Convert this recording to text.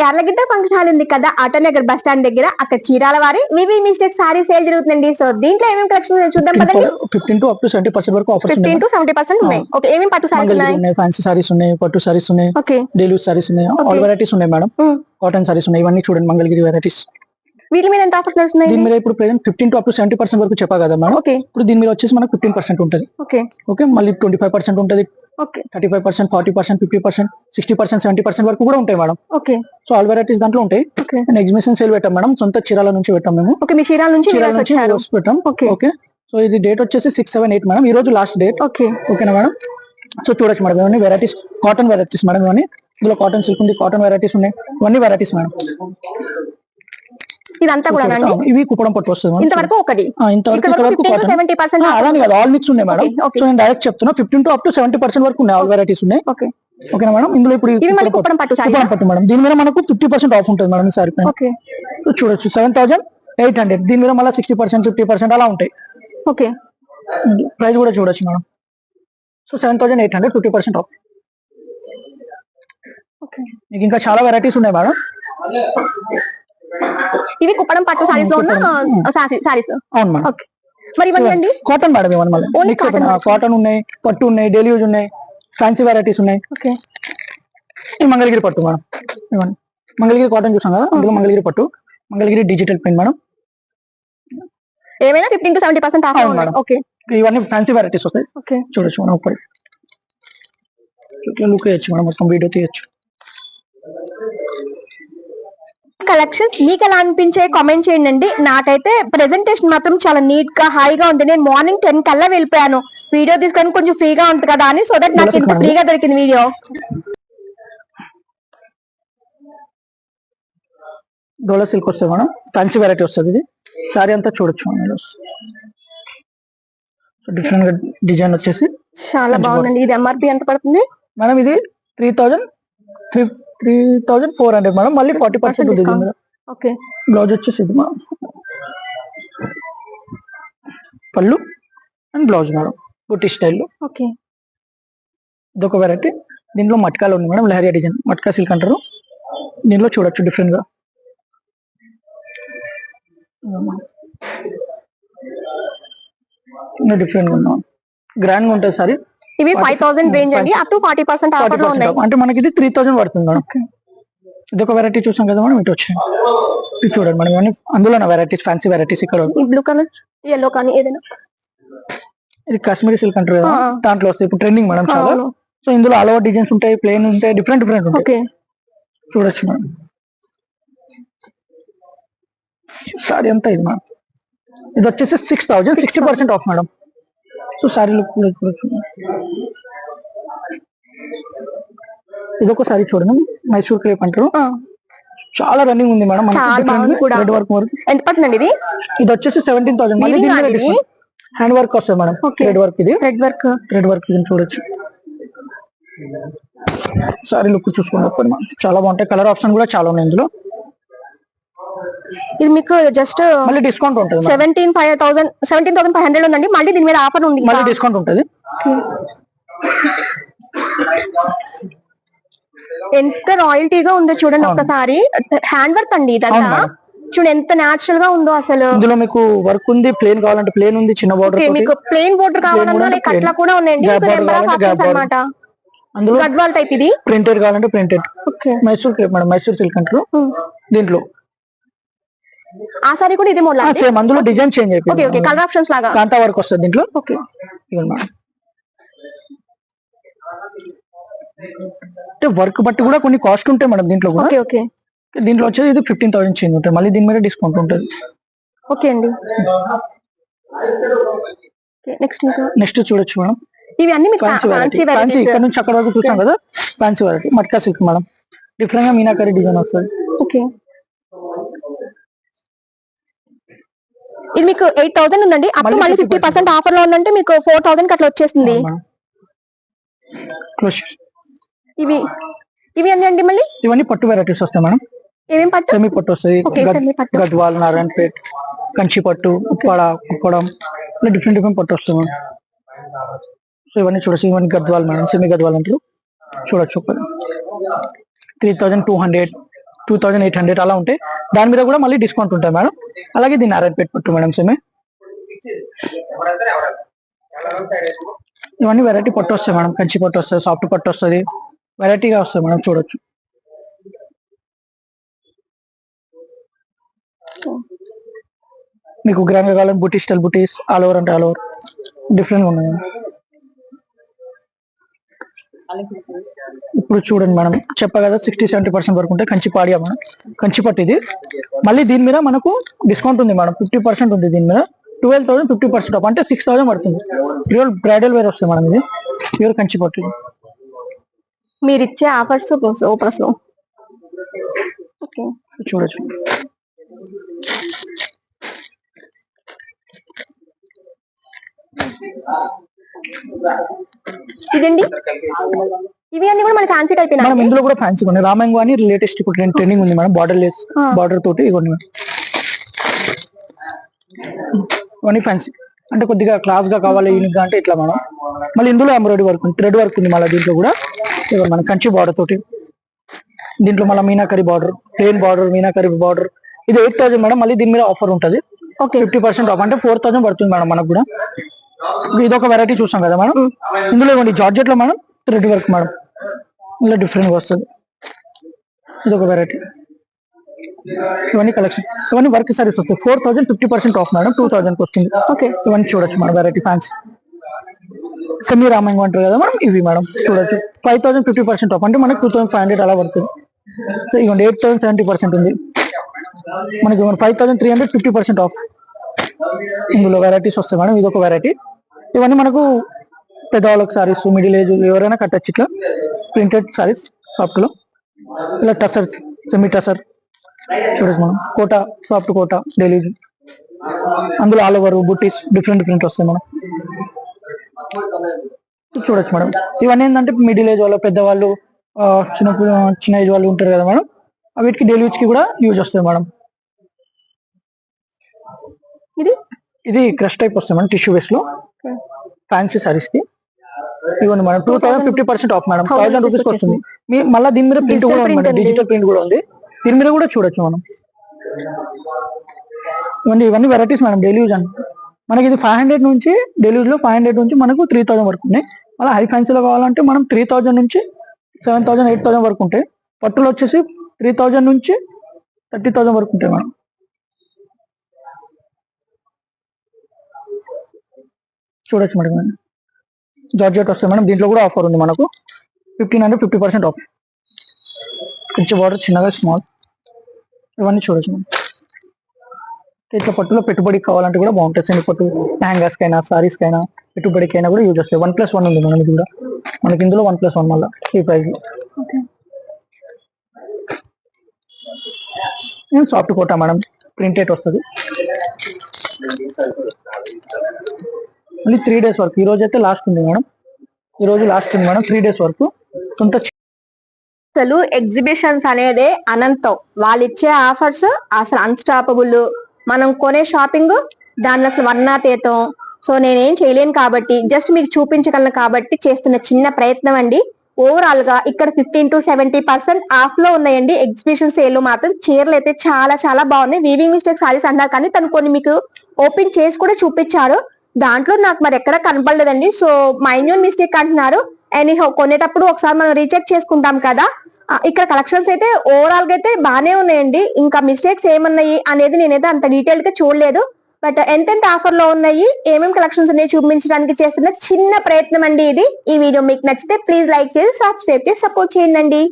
Yarlagadda function hall ఉంది కదా Autonagar bus stand దగ్గర, అక్కడ చీరాల వారి వివి మిస్టేక్ సారీ సేల్ జరుగుతుందండి. సో దీంట్లో ఏమేమి కలెక్షన్ చూద్దాం పదండి. 15 to up to 70% వరకు ఆఫర్స్ 15 to 70% ఉన్నాయి. ఓకే, ఏమేమి పట్టు సారీస్ ఉన్నాయి? ఫ్యాన్సీ సారీస్ ఉన్నాయి, పట్టు సారీస్ ఉన్నాయి, ఓకే, డైలీ సారీస్ ఉన్నాయి, ఆల్ వెరైటీస్ ఉన్నాయి మేడం. కాటన్ సారీస్ ఉన్నాయి, ఇవన్నీ చూడండి మంగళగిరి వెరైటీస్. వీటి మీద ఎంత ఆఫర్స్ నడుస్తున్నాయి? దీని మీద ఇప్పుడు ప్రెజెంట్ 15 to up to 70% వరకు చెప్పా కదా మేడం. ఓకే, ఇప్పుడు దీని మీద వచ్చేసి మనకు 15% ఉంటుంది. ఓకే ఓకే, మళ్ళీ 25% ఉంటుంది, ఓకే 35%, 40%, 50%, 60%, 70% వరకు కూడా ఉంటాయి madam. Okay, so all varieties దాంట్లో ఉంటాయి. ఎగ్జిబిషన్ సేల్ పెట్టాం మేడం, సొంత చీరాల నుంచి పెట్టాం మేము. ఓకే, మీ చీరాల నుంచి పెట్టాం. ఓకే, సో ఇది డేట్ వచ్చేసి 6, 7, 8 మేడం, ఈ రోజు లాస్ట్ డేట్. ఓకే, ఓకేనా మేడం. సో చూడొచ్చు మేడం, ఇవన్నీ వెరైటీస్, కాటన్ వెరైటీస్ మేడం. ఇవన్నీ ఇందులో కాటన్ సిల్క్ ఉంది, కాటన్ వెరైటీస్ ఉన్నాయి, ఇవన్నీ వెరైటీస్ మేడం. ఇదంతా కూడా ఇవి కుప్పడం పట్టు వస్తుంది ఇంతవరకు ఒకటి, ఇంతవరకు అలానే కదా, ఆల్ మిక్స్ ఉన్నాయి మేడం. సో నేను డైరెక్ట్ చెప్తున్నా 15 to up to 70% వరకు ఉన్నాయి, ఆల్ వెరైటీస్ ఉన్నాయి. ఓకేనా మేడం. ఇందులో ఇప్పుడు కుప్పడం పట్టు మేడం, దీని మీద మనకు 50% ఆఫ్ ఉంటుంది మేడం ఈ సారీ పైన. చూడొచ్చు 7,800, దీని మీద మళ్ళీ 60%, 50% అలా ఉంటాయి. ఓకే, ప్రైస్ కూడా చూడొచ్చు మేడం. So 7,800, 50% of. మీకు ఇంకా చాలా వెరైటీస్ ఉన్నాయి మేడం. ఇవి కుప్పడం పట్టు సారీస్ లో ఉన్న సారీస్. అవును మేడం. మరి ఇవన్నీ కాటన్ మేడం, ఇవన్నీ కాటన్ ఉన్నాయి, పట్టు ఉన్నాయి, డైలీ యూజ్ ఉన్నాయి, ఫ్యాన్సీ వెరైటీస్ ఉన్నాయి. ఓకే, ఈ మంగళగిరి పట్టు మేడం, ఇవన్నీ మంగళగిరి కాటన్ చూసాం కదా, అందులో మంగళగిరి పట్టు, మంగళగిరి డిజిటల్ ప్రింట్ మేడం. ఏమైనా 15 to 70% ఆఫ్ మేడం. ఓకే, ఇవన్నీ ఫ్యాన్సీ వెరైటీస్ వస్తాయి. ఓకే, చూడొచ్చు మనం ఇప్పుడు లుక్ వేయచ్చు మనం, మొత్తం వీడియో తీయచ్చు. కలెక్షన్స్ మీకు ఎలా అనిపించే కామెంట్ చేయండి. నాకైతే ప్రెజెంటేషన్ మాత్రం చాలా నీట్ గా హాయిగా ఉంది. నేను మార్నింగ్ 10 కల్లా వెళ్ళిపోయాను, వీడియో తీసుకొని కొంచెం ఫ్రీగా ఉంటుంది కదా అని, సో దట్ నాకు ఇంత ఫ్రీగా దొరికింది వీడియో. డోలా సిల్క్ వస్తుంది మేడం, ఫ్యాన్సీ వెరైటీ వస్తుంది. ఇది సారీ అంతా చూడొచ్చు మనం, డిఫరెంట్ గా డిజైన్ వచ్చేసి చాలా బాగుందండి. ఇది ఎంఆర్పి ఎంత పడుతుంది మేడం? ఇది 3,400 మేడం, మళ్ళీ 40% ఉంది. ఓకే, బ్లౌజ్ వచ్చేసి ఇది మేడం, పళ్ళు అండ్ బ్లౌజ్ మేడం, బుట్టి స్టైల్లో. ఓకే, ఇదొక వెరైటీ. దీంట్లో మట్కాలు ఉంది madam, leheriya design, matka silk అంటారు. దీంట్లో చూడొచ్చు డిఫరెంట్ గా డిఫరెంట్ గా ఉన్నాం, గ్రాండ్ గా ఉంటుంది సారీ. ఇవి 5,000 రేంజ్ అండి, అప్ టు 40% ఆఫర్ లో ఉన్నాయి. అంటే మనకి ఇది 3,000 పడుతుంది మేడం. ఇదొక వెరైటీ చూసాం కదా మనం, ఇటు వచ్చాయి. ఇది చూడండి మేడం, ఇవన్నీ అందులో వెరైటీస్, ఫ్యాన్సీ వెరైటీస్. ఇక్కడ బ్లూ కలర్, yellow కానీ ఏదైనా, ఇది కాశ్మీరీ సిల్క్ అంటారు కదా, దాంట్లో వస్తాయి ఇప్పుడు ట్రెండింగ్ మేడం చాలా. సో ఇందులో ఆల్ ఓవర్ డిజైన్స్ ఉంటాయి, ప్లెయిన్ ఉంటాయి, డిఫరెంట్ ఉంటాయి. చూడొచ్చు మేడం. సారీ అంతా ఇది మేడం, ఇది వచ్చేసి 6,000, 60% of madam. So sorry look చూడొచ్చు. ఇదొక సారీ చూడండి, మైసూర్ క్రేప్ అంటారు, చాలా రన్నింగ్ ఉంది మేడం. రెడ్ వర్క్ ఎంత పడుతుందండి ఇది? ఇది వచ్చేసి 17,000. మళ్ళీ హ్యాండ్ వర్క్ వస్తుంది మేడం, రెడ్ వర్క్. ఇది రెడ్ వర్క్ ఇది చూడొచ్చు. సారీ లుక్ చూసుకున్నప్పుడు చాలా బాగుంటాయి, కలర్ ఆప్షన్ కూడా చాలా ఉన్నాయి ఇందులో. ఇది మీకు జస్ట్ మళ్ళీ డిస్కౌంట్ ఉంటుంది, 17,500 ఉందండి. మళ్ళీ దీని మీద ఆఫర్ ఉంది, మళ్ళీ డిస్కౌంట్ ఉంటుంది. ఎంత రాయల్టీగా ఉందో చూడండి ఒకసారి. హ్యాండ్ వర్క్ అండి ఇదంతా, చూడండి ఎంత నేచురల్ గా ఉందో అసలు. ఇందులో మీకు వర్క్ ఉంది, ప్లేన్ కావాలంటే ప్లేన్ ఉంది, చిన్న బోర్డర్, మీకు ప్లేన్ బోర్డర్ కావాలన్నా లైక్ అట్లా కూడా ఉన్నాయండి. అన్నమాట అందులో గద్వాల్ టైప్, ఇది ప్రింటెడ్ కావాలంటే printed. Mysore crepe madam, Mysore silk అంటారు. దీంట్లో ఆ సారీ కూడా ఇది మోడల్ సేమ్, అందులో డిజైన్ చేంజ్ అయిపోయింది. ఓకే, కలర్ ఆప్షన్స్ లాగా కాంతా వర్క్ వస్తుంది దీంట్లో. ఓకే, అంటే వర్క్ బట్టి కూడా కొన్ని కాస్ట్ ఉంటాయి మేడం దీంట్లో కూడా. Okay, okay. దీంట్లో వచ్చేది ఇది 15,000 చేంజ్ ఉంటుంది, మళ్ళీ దీని మీద డిస్కౌంట్ ఉంటుంది. ఓకే అండి. నెక్స్ట్ చూడొచ్చు మేడం, ఇవి అన్ని మీకు ఫ్యాన్సీ, ఇక్కడ నుంచి అక్కడ వరకు చూసాం కదా, fancy variety. Matka silk madam, different గా మీనాకరీ డిజైన్ వస్తుంది. ఓకే, ఇది మీకు 8,000 ఉందండి, అప్పుడు మళ్ళీ 50% ఆఫర్ లో ఉందంటే మీకు 4,000 అట్లా వచ్చేసింది. ఇవి అన్ని అండి మళ్ళీ ఇవన్నీ పట్టు వెరైటీస్ వస్తాయి మేడం. ఏమేం పట్టు? సెమీ పట్టు వస్తాయి, గద్వాల్, నారాయణపేట్, కంచి పట్టు, కుప్పడం, ఇలా డిఫరెంట్ పట్టు వస్తాయి మేడం. సో ఇవన్నీ చూడొచ్చు, ఇవన్నీ గద్వాల్ మేడం, సెమీ గద్వాల్ అంటారు. చూడొచ్చు 3,200, 2800 అలా ఉంటాయి. దాని మీద కూడా మళ్ళీ డిస్కౌంట్ ఉంటుంది మేడం. అలాగే దీన్ని అరేంజ్ పట్టు మేడం సేమే. ఇవన్నీ వెరైటీ పట్టు వస్తాయి మేడం. కంచి పట్టు వస్తుంది, సాఫ్ట్ పట్టు వస్తుంది, వెరైటీగా వస్తుంది మేడం. చూడొచ్చు. మీకు గ్రాండ్ గా కావాలని బుటీ స్టైల్ బుటీస్ ఆల్ ఓవర్ అంటే ఆల్ ఓవర్ డిఫరెంట్ గా ఉన్నాయి. ఇప్పుడు చూడండి మేడం, చెప్పా కదా 60-70% వరకు ఉంటే కంచి పాడియా మేడం. కంచి పట్టు ఇది. మళ్ళీ దీని మీద మనకు డిస్కౌంట్ ఉంది మేడం. 50% ఉంది దీని మీద. 12,000 50% ఆఫ్ అంటే 6,000 పడుతుంది. ప్యూర్ బ్రైడల్ వేర్ వస్తుంది మేడం. ఇది ప్యూర్ కంచి పట్టు. మీరు ఇచ్చే ఆఫర్స్ ఓపర్స్ చూడొచ్చు. ఇదండి, ఇవి అన్ని కూడా మన ఫ్యాన్సీ టైప్ మేడం. ఇందులో కూడా ఫ్యాన్సీ ఉన్నాయి. రామంగో అని లేటెస్ట్ ట్రెండింగ్ ఉంది మేడం. బార్డర్ లెస్ బార్డర్ తోటి ఇవ్వండి మేడం. ఇవన్నీ ఫ్యాన్సీ అంటే కొద్దిగా క్లాస్ గా కావాలి, యూనిక్ గా అంటే ఇట్లా మేడం. మళ్ళీ ఇందులో ఎంబ్రాయిడరీ వర్క్ ఉంది, థ్రెడ్ వర్క్ ఉంది మళ్ళీ దీంట్లో కూడా. మన కంచి బార్డర్ తోటి. దీంట్లో మళ్ళీ meenakari border, plain border, meenakari border. ఇది 8,000 మేడం. మళ్ళీ దీని మీద ఆఫర్ ఉంటుంది. 50% ఆఫ్ అంటే 4,000 పడుతుంది మేడం మనకు కూడా. ఇది ఒక వెరైటీ చూసాం కదా మేడం. ఇందులో ఇవ్వండి జార్జెట్ లో మేడం థ్రెడ్ వర్క్ మేడం. ఇలా డిఫరెంట్ గా వస్తుంది. ఇది ఒక వెరైటీ. ఇవన్నీ కలెక్షన్, ఇవన్నీ వర్క్ సారీస్ వస్తాయి. 4,000 50% ఆఫ్ మేడం. 2,000 వస్తుంది. ఓకే, ఇవన్నీ చూడొచ్చు మేడం. వెరైటీ ఫ్యాన్సీ సెమీ రామంగో అంటారు కదా మేడం. ఇవి మేడం చూడొచ్చు. 5,000 50% ఆఫ్ అంటే మనకి 2,500 అలా పడుతుంది. సో ఇవ్వండి 8,000 70% ఉంది మనకి. 5,300 50% ఆఫ్. ఇందులో వెరైటీస్ వస్తాయి మేడం. ఇది ఒక వెరైటీ. ఇవన్నీ మనకు పెద్దవాళ్ళకి సారీస్, మిడిల్ ఏజ్ ఎవరైనా కట్టచ్చు. ఇట్లా ప్రింటెడ్ సారీస్ సాఫ్ట్ లో. ఇలా టసర్, సెమీ టసర్ చూడొచ్చు మనం. Kota, soft Kota daily. అందులో ఆల్ ఓవర్ బుట్టీస్ డిఫరెంట్ వస్తాయి మనం. చూడొచ్చు మేడం. ఇవన్నీ ఏంటంటే మిడిల్ ఏజ్ వాళ్ళు, పెద్దవాళ్ళు, చిన్న ఏజ్ వాళ్ళు ఉంటారు కదా మేడం. వీటికి డైలీ యూజ్ కి కూడా యూజ్ వస్తుంది మేడం. ఇది క్రష్ టైప్ వస్తుంది మేడం. టిష్యూ వేస్ లో ఫ్యాన్సీ సారీస్ కి ఇవ్వండి మేడం. 2,000 50% of madam. 1,000 రూపీస్ వస్తుంది. మళ్ళీ దీని మీద ప్రింట్ కూడా ఉంది మేడం. డిజిటల్ ప్రింట్ కూడా ఉంది. దీని మీద కూడా చూడొచ్చు మనం. ఇవన్నీ వెరైటీస్ మేడం. డైలీ యూజ్ అంటే మనకి ఇది 500 నుంచి డైలీ యూజ్ లో 500 నుంచి మనకు 3,000 వరకు ఉన్నాయి. అలా హై ఫ్యాన్సీలో కావాలంటే మనం 3,000 నుంచి 7,000 8,000 వరకు ఉంటాయి. పట్టులో వచ్చేసి 3,000 నుంచి 30,000 వరకు ఉంటాయి మేడం. చూడొచ్చు మేడం. జార్జెట్ వస్తాయి మేడం. దీంట్లో కూడా ఆఫర్ ఉంది మనకు. 1,500 50% ఆఫ్. కొంచెం బార్డర్ చిన్నగా స్మాల్. ఇవన్నీ చూడొచ్చు మేడం. ఇట్లా పట్టులో పెట్టుబడికి కావాలంటే కూడా బాగుంటుంది. సెమీ పట్టు హ్యాంగర్స్ కైనా, సారీస్ కైనా, పెట్టుబడికైనా కూడా యూజ్ వస్తాయి. 1+1 ఉంది మేడం. ఇది కూడా మనకి ఇందులో 1+1 మళ్ళీ ఈ ప్రైస్ లో. Soft quota madam. ప్రింటెడ్ వస్తుంది. మళ్ళీ 3 days వరకు. ఈ రోజు అయితే లాస్ట్ ఉంది మేడం. ఈ రోజు లాస్ట్ ఉంది మేడం. 3 days వరకు. అసలు ఎగ్జిబిషన్స్ అనేదే అనంతం. వాళ్ళు ఇచ్చే ఆఫర్స్ అసలు అన్స్టాపబుల్. మనం కొనే షాపింగ్ దానిలో అసలు వర్ణాతీతం. సో నేనేం చేయలేను కాబట్టి జస్ట్ మీకు చూపించగలను కాబట్టి చేస్తున్న చిన్న ప్రయత్నం అండి. ఓవరాల్ గా ఇక్కడ 15 to 70% ఆఫ్ లో ఉన్నాయండి. ఎగ్జిబిషన్ సేల్ లో మాత్రం చీరలు అయితే చాలా చాలా బాగున్నాయి. వీవింగ్ మిస్టేక్ సారీస్ అన్నారు కానీ తను కొన్ని మీకు ఓపెన్ చేసి కూడా చూపించారు. దాంట్లో నాకు మరి ఎక్కడ కనపడలేదండి. సో మైన్యూన్ మిస్టేక్ అంటున్నారు. ఎనీహౌ కొనేటప్పుడు ఒకసారి మనం రీచెక్ చేసుకుంటాం కదా. ఇక్కడ కలెక్షన్స్ అయితే ఓవరాల్ గా అయితే బాగానే ఉన్నాయండి. ఇంకా మిస్టేక్స్ ఏమున్నాయి అనేది నేనైతే అంత డీటెయిల్ గా చూడలేదు. బట్ ఎంతెంత ఆఫర్ లో ఉన్నాయి, ఏమేమి కలెక్షన్స్ ఉన్నాయి చూపించడానికి చేస్తున్న చిన్న ప్రయత్నం అండి ఇది. ఈ వీడియో మీకు నచ్చితే ప్లీజ్ లైక్ చేసి సబ్స్క్రైబ్ చేసి సపోర్ట్ చేయండి.